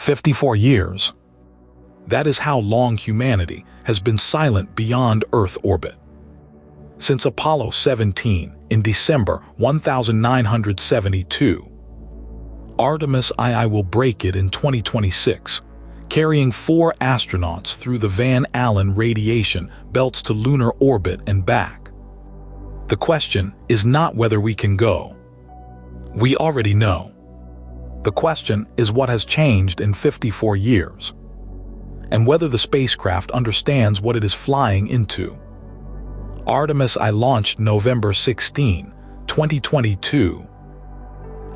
54 years. That is how long humanity has been silent beyond Earth orbit. Since Apollo 17 in December 1972, Artemis II will break it in 2026, carrying 4 astronauts through the Van Allen radiation belts to lunar orbit and back. The question is not whether we can go. We already know. The question is what has changed in 54 years, and whether the spacecraft understands what it is flying into. Artemis I launched November 16, 2022,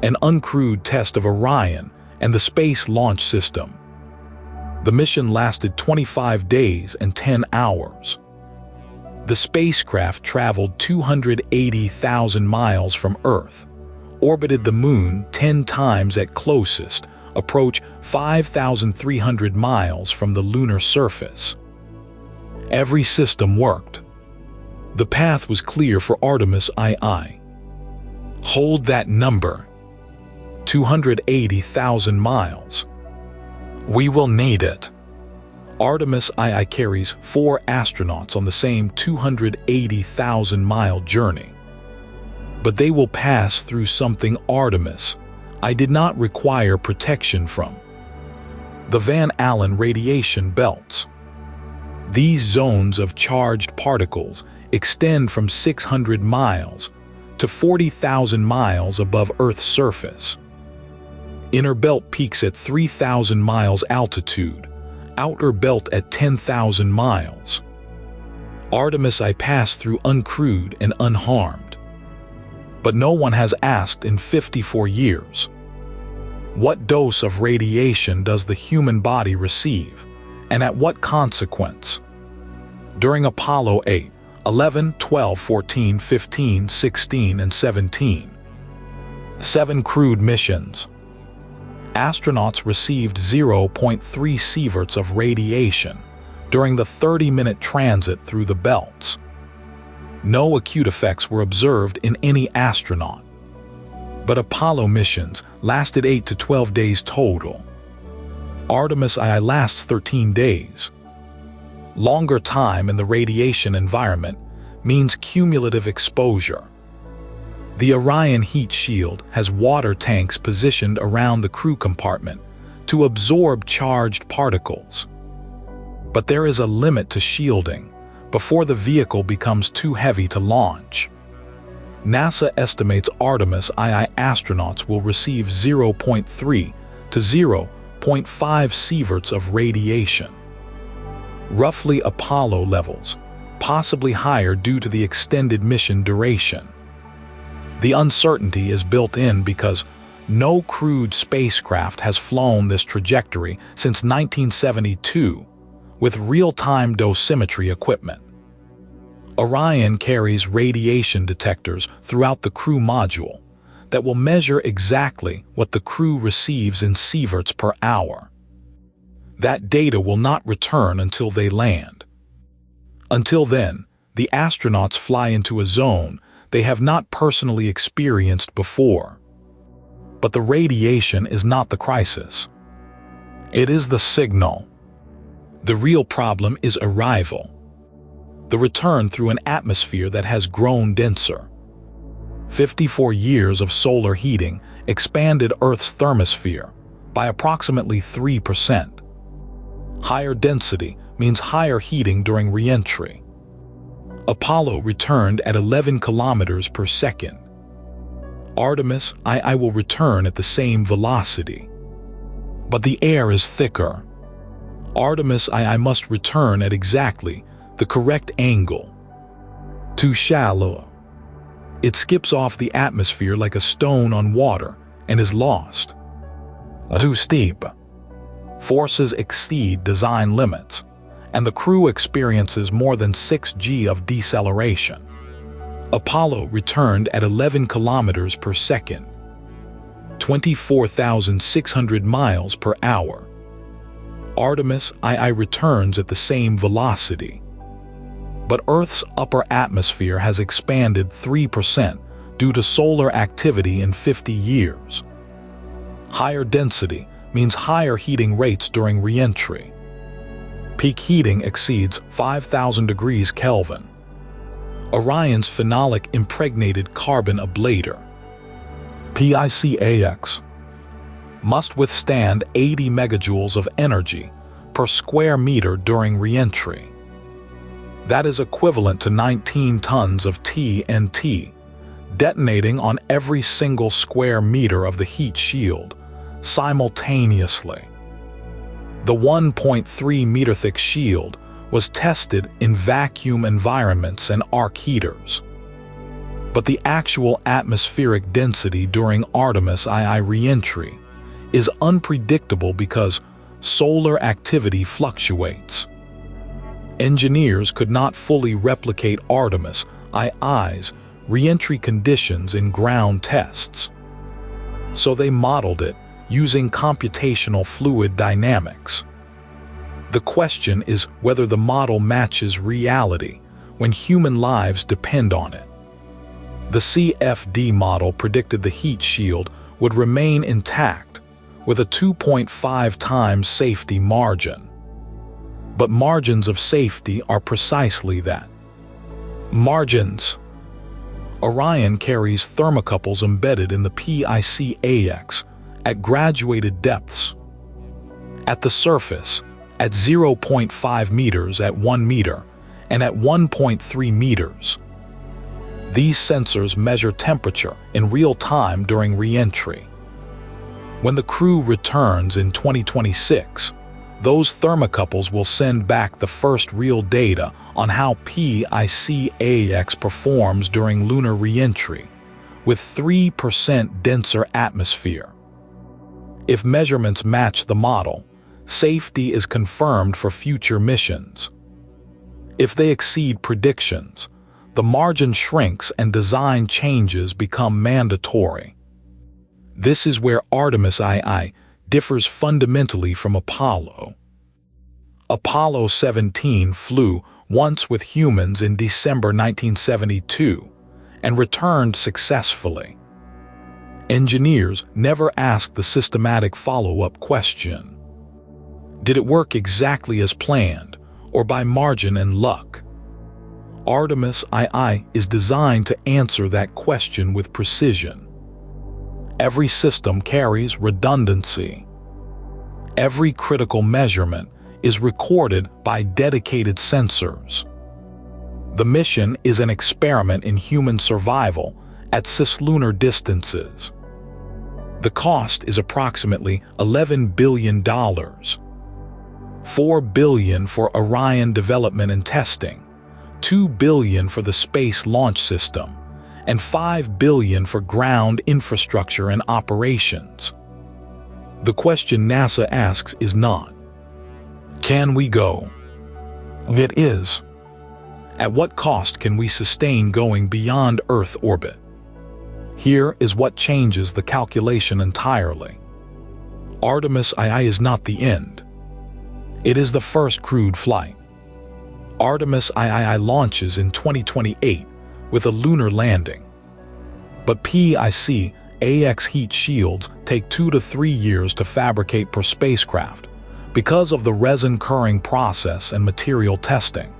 an uncrewed test of Orion and the Space Launch System. The mission lasted 25 days and 10 hours. The spacecraft traveled 280,000 miles from Earth, orbited the Moon 10 times at closest, approach 5,300 miles from the lunar surface. Every system worked. The path was clear for Artemis II. Hold that number. 280,000 miles. We will need it. Artemis II carries 4 astronauts on the same 280,000-mile journey. But they will pass through something Artemis I did not require protection from: the Van Allen radiation belts. These zones of charged particles extend from 600 miles to 40,000 miles above Earth's surface. Inner belt peaks at 3,000 miles altitude, outer belt at 10,000 miles. Artemis I passed through uncrewed and unharmed. But no one has asked in 54 years, what dose of radiation does the human body receive, and at what consequence? During Apollo 8, 11, 12, 14, 15, 16, and 17, 7 crewed missions, astronauts received 0.3 sieverts of radiation during the 30-minute transit through the belts. No acute effects were observed in any astronaut. But Apollo missions lasted 8 to 12 days total. Artemis II lasts 13 days. Longer time in the radiation environment means cumulative exposure. The Orion heat shield has water tanks positioned around the crew compartment to absorb charged particles. But there is a limit to shielding before the vehicle becomes too heavy to launch. NASA estimates Artemis II astronauts will receive 0.3 to 0.5 sieverts of radiation. Roughly Apollo levels, possibly higher due to the extended mission duration. The uncertainty is built in because no crewed spacecraft has flown this trajectory since 1972 with real-time dosimetry equipment. Orion carries radiation detectors throughout the crew module that will measure exactly what the crew receives in sieverts per hour. That data will not return until they land. Until then, the astronauts fly into a zone they have not personally experienced before. But the radiation is not the crisis. It is the signal. The real problem is arrival. The return through an atmosphere that has grown denser. 54 years of solar heating expanded Earth's thermosphere by approximately 3%. Higher density means higher heating during re-entry. Apollo returned at 11 kilometers per second. Artemis II will return at the same velocity. But the air is thicker. Artemis II must return at exactly the correct angle. Too shallow. It skips off the atmosphere like a stone on water and is lost. Too steep. Forces exceed design limits, and the crew experiences more than 6 g of deceleration. Apollo returned at 11 kilometers per second, 24,600 miles per hour. Artemis II returns at the same velocity. But Earth's upper atmosphere has expanded 3% due to solar activity in 50 years. Higher density means higher heating rates during re-entry. Peak heating exceeds 5,000 degrees Kelvin. Orion's phenolic impregnated carbon ablator, PICAX, must withstand 80 megajoules of energy per square meter during re-entry. That is equivalent to 19 tons of TNT, detonating on every single square meter of the heat shield simultaneously. The 1.3 meter thick shield was tested in vacuum environments and arc heaters. But the actual atmospheric density during Artemis II re-entry is unpredictable because solar activity fluctuates. Engineers could not fully replicate Artemis II's re-entry conditions in ground tests, so they modeled it using computational fluid dynamics. The question is whether the model matches reality when human lives depend on it. The CFD model predicted the heat shield would remain intact with a 2.5 times safety margin. But margins of safety are precisely that. Margins. Orion carries thermocouples embedded in the PICAX at graduated depths. At the surface, at 0.5 meters at 1 meter, and at 1.3 meters. These sensors measure temperature in real time during re-entry. When the crew returns in 2026, those thermocouples will send back the first real data on how PICAX performs during lunar re-entry, with 3% denser atmosphere. If measurements match the model, safety is confirmed for future missions. If they exceed predictions, the margin shrinks and design changes become mandatory. This is where Artemis II differs fundamentally from Apollo. Apollo 17 flew once with humans in December 1972 and returned successfully. Engineers never asked the systematic follow-up question. Did it work exactly as planned, or by margin and luck? Artemis II is designed to answer that question with precision. Every system carries redundancy. Every critical measurement is recorded by dedicated sensors. The mission is an experiment in human survival at cislunar distances. The cost is approximately $11 billion. $4 billion for Orion development and testing, $2 billion for the Space Launch System, and $5 billion for ground infrastructure and operations. The question NASA asks is not, can we go? It is, at what cost can we sustain going beyond Earth orbit? Here is what changes the calculation entirely. Artemis II is not the end. It is the first crewed flight. Artemis II launches in 2028 with a lunar landing. But PICAX heat shields take 2 to 3 years to fabricate per spacecraft because of the resin curing process and material testing.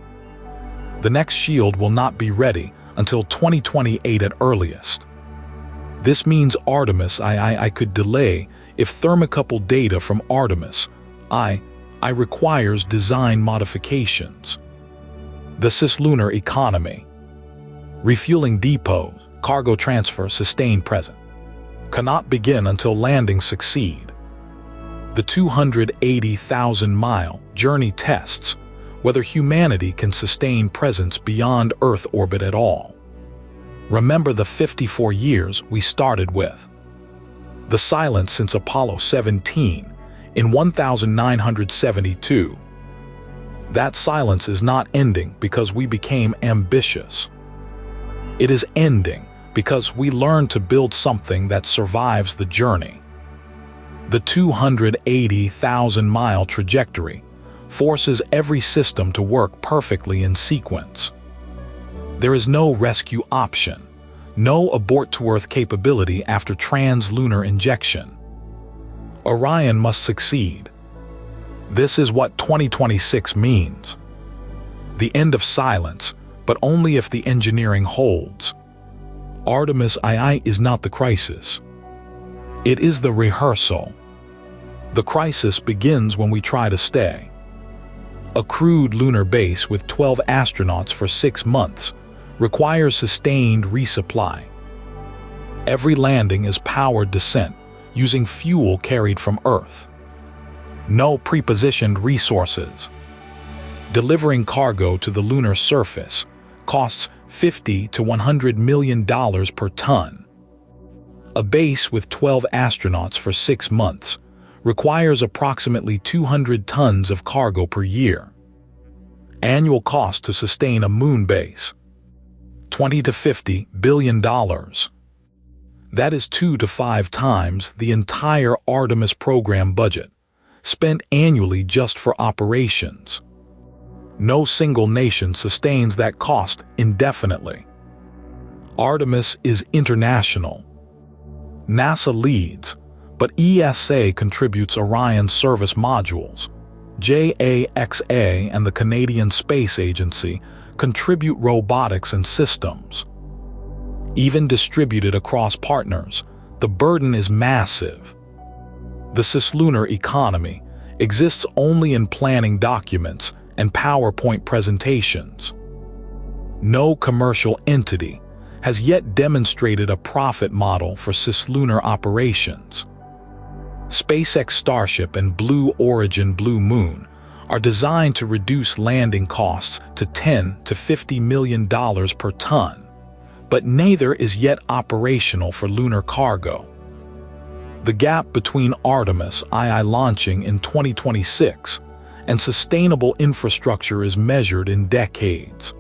The next shield will not be ready until 2028 at earliest. This means Artemis II could delay if thermocouple data from Artemis I requires design modifications. The cislunar economy. Refueling depots, cargo transfer sustained present, cannot begin until landings succeed. The 280,000-mile journey tests whether humanity can sustain presence beyond Earth orbit at all. Remember the 54 years we started with. The silence since Apollo 17 in 1972. That silence is not ending because we became ambitious. It is ending because we learned to build something that survives the journey. The 280,000-mile trajectory forces every system to work perfectly in sequence. There is no rescue option, no abort-to-Earth capability after translunar injection. Orion must succeed. This is what 2026 means. The end of silence, but only if the engineering holds. Artemis II is not the crisis. It is the rehearsal. The crisis begins when we try to stay. A crewed lunar base with 12 astronauts for 6 months requires sustained resupply. Every landing is powered descent, using fuel carried from Earth. No prepositioned resources. Delivering cargo to the lunar surface costs $50 to $100 million per ton. A base with 12 astronauts for 6 months requires approximately 200 tons of cargo per year. Annual cost to sustain a moon base: $20 to $50 billion. That is 2 to 5 times the entire Artemis program budget, spent annually just for operations. No single nation sustains that cost indefinitely. Artemis is international. NASA leads, but ESA contributes Orion service modules. JAXA and the Canadian Space Agency contribute robotics and systems. Even distributed across partners, the burden is massive. The cislunar economy exists only in planning documents and PowerPoint presentations. No commercial entity has yet demonstrated a profit model for cislunar operations. SpaceX Starship and Blue Origin Blue Moon are designed to reduce landing costs to $10 to $50 million per ton, but neither is yet operational for lunar cargo. The gap between Artemis II launching in 2026 and sustainable infrastructure is measured in decades.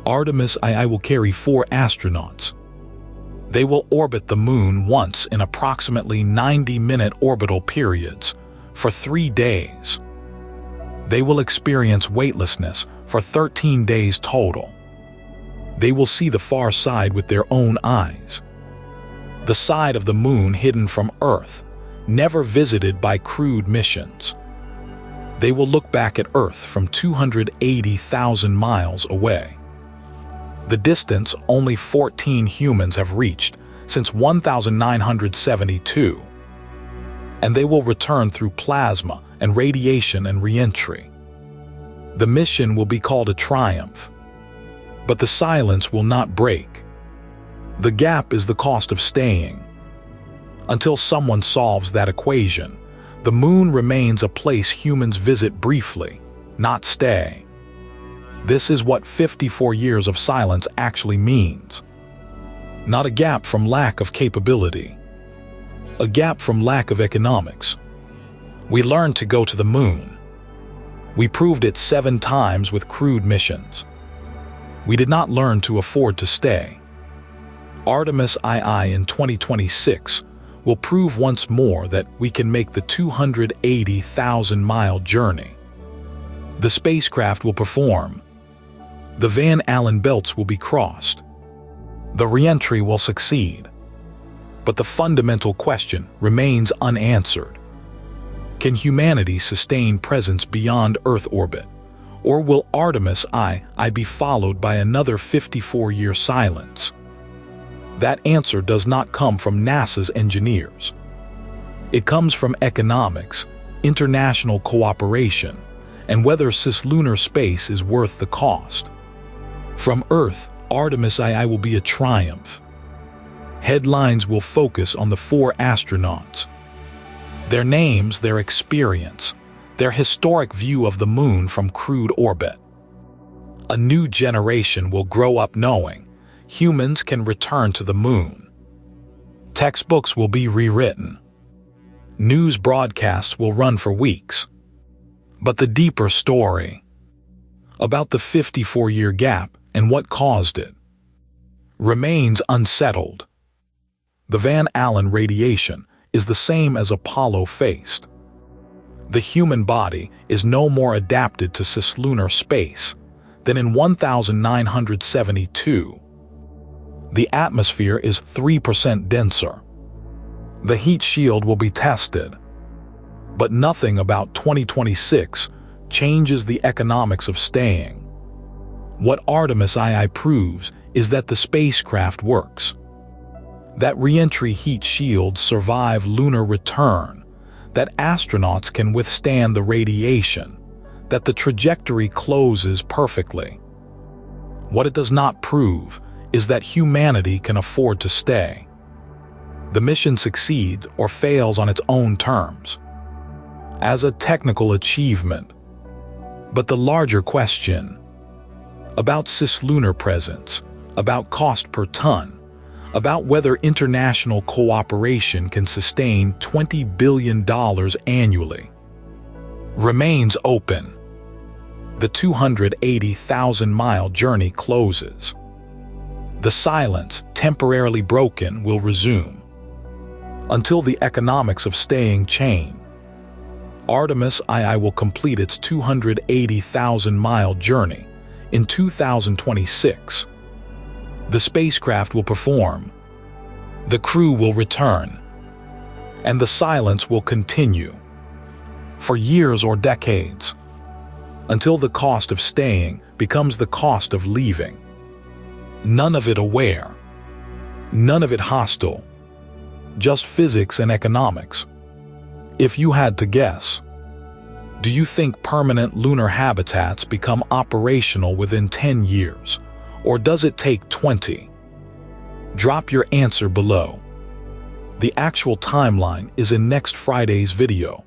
Artemis II will carry 4 astronauts. They will orbit the moon once in approximately 90-minute orbital periods for 3 days. They will experience weightlessness for 13 days total. They will see the far side with their own eyes. The side of the moon hidden from Earth, never visited by crewed missions. They will look back at Earth from 280,000 miles away. The distance only 14 humans have reached since 1972. And they will return through plasma and radiation and re-entry. The mission will be called a triumph. But the silence will not break. The gap is the cost of staying. Until someone solves that equation, the moon remains a place humans visit briefly, not stay. This is what 54 years of silence actually means. Not a gap from lack of capability. A gap from lack of economics. We learned to go to the moon. We proved it 7 times with crewed missions. We did not learn to afford to stay. Artemis II in 2026 will prove once more that we can make the 280,000-mile journey. The spacecraft will perform. The Van Allen belts will be crossed. The re-entry will succeed. But the fundamental question remains unanswered. Can humanity sustain presence beyond Earth orbit? Or will Artemis II be followed by another 54-year silence? That answer does not come from NASA's engineers. It comes from economics, international cooperation, and whether cislunar space is worth the cost. From Earth, Artemis II will be a triumph. Headlines will focus on the 4 astronauts. Their names, their experience, their historic view of the moon from crewed orbit. A new generation will grow up knowing humans can return to the moon. Textbooks will be rewritten. News broadcasts will run for weeks. But the deeper story, about the 54-year gap and what caused it, remains unsettled. The Van Allen radiation is the same as Apollo faced. The human body is no more adapted to cislunar space than in 1972. The atmosphere is 3% denser. The heat shield will be tested. But nothing about 2026 changes the economics of staying. What Artemis II proves is that the spacecraft works. That re-entry heat shields survive lunar return, that astronauts can withstand the radiation, that the trajectory closes perfectly. What it does not prove is that humanity can afford to stay. The mission succeeds or fails on its own terms, as a technical achievement. But the larger question, about cislunar presence, about cost per ton, about whether international cooperation can sustain $20 billion annually, remains open. The 280,000-mile journey closes. The silence, temporarily broken, will resume. Until the economics of staying change, Artemis II will complete its 280,000-mile journey in 2026. The spacecraft will perform, the crew will return, and the silence will continue for years or decades, until the cost of staying becomes the cost of leaving. None of it aware, none of it hostile, just physics and economics. If you had to guess, do you think permanent lunar habitats become operational within 10 years, or does it take 20? Drop your answer below. The actual timeline is in next Friday's video.